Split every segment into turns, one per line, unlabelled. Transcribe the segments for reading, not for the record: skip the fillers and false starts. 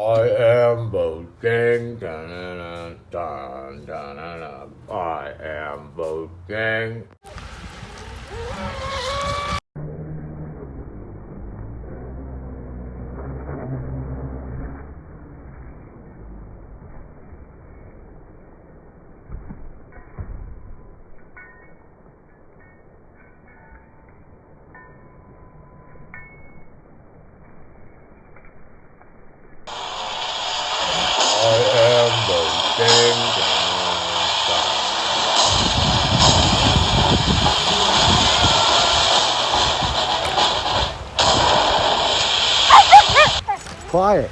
I am Boat Gang. Dun, dun, dun, dun, dun, dun. I am Boat Gang. I am Boat Gang. Quiet.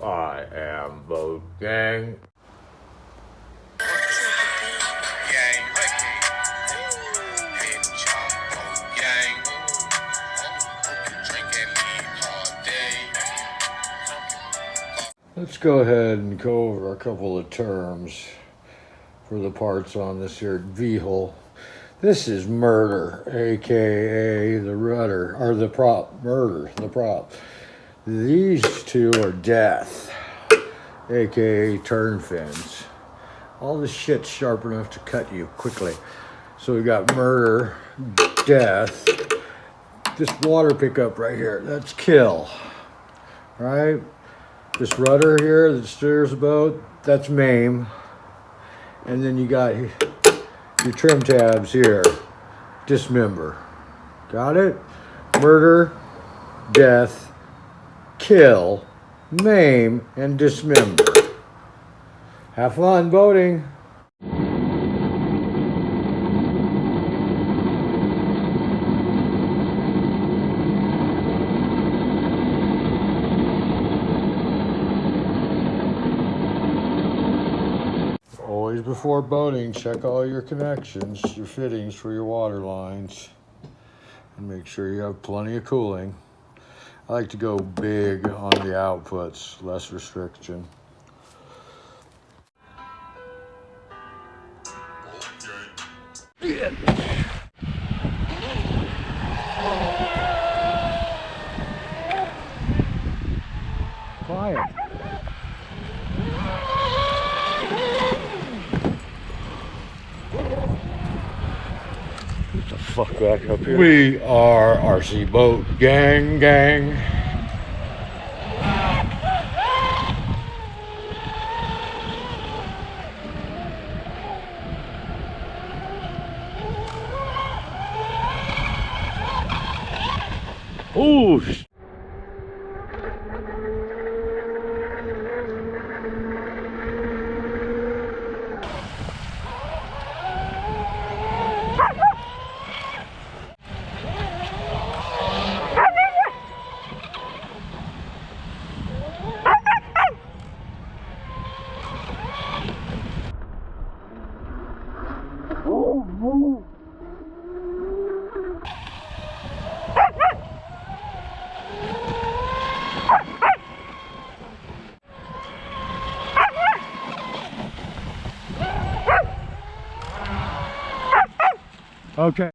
I am Boat Gang. Let's go ahead and go over a couple of terms for the parts on this here vehicle. This is murder, aka the rudder, or the prop. Murder, the prop. These two are death, aka turn fins. All this shit's sharp enough to cut you quickly. So we got murder, death. This water pickup right here, that's kill, right? This rudder here that steers the boat, that's maim. And then you got your trim tabs here, dismember. Got it? Murder, death, kill, maim, and dismember. Have fun boating. Always before boating, check all your connections, your fittings for your water lines, and make sure you have plenty of cooling. I like to go big on the outputs, less restriction. Quiet. Get the fuck back up here. We are RC Boat Gang. Ooh. Okay.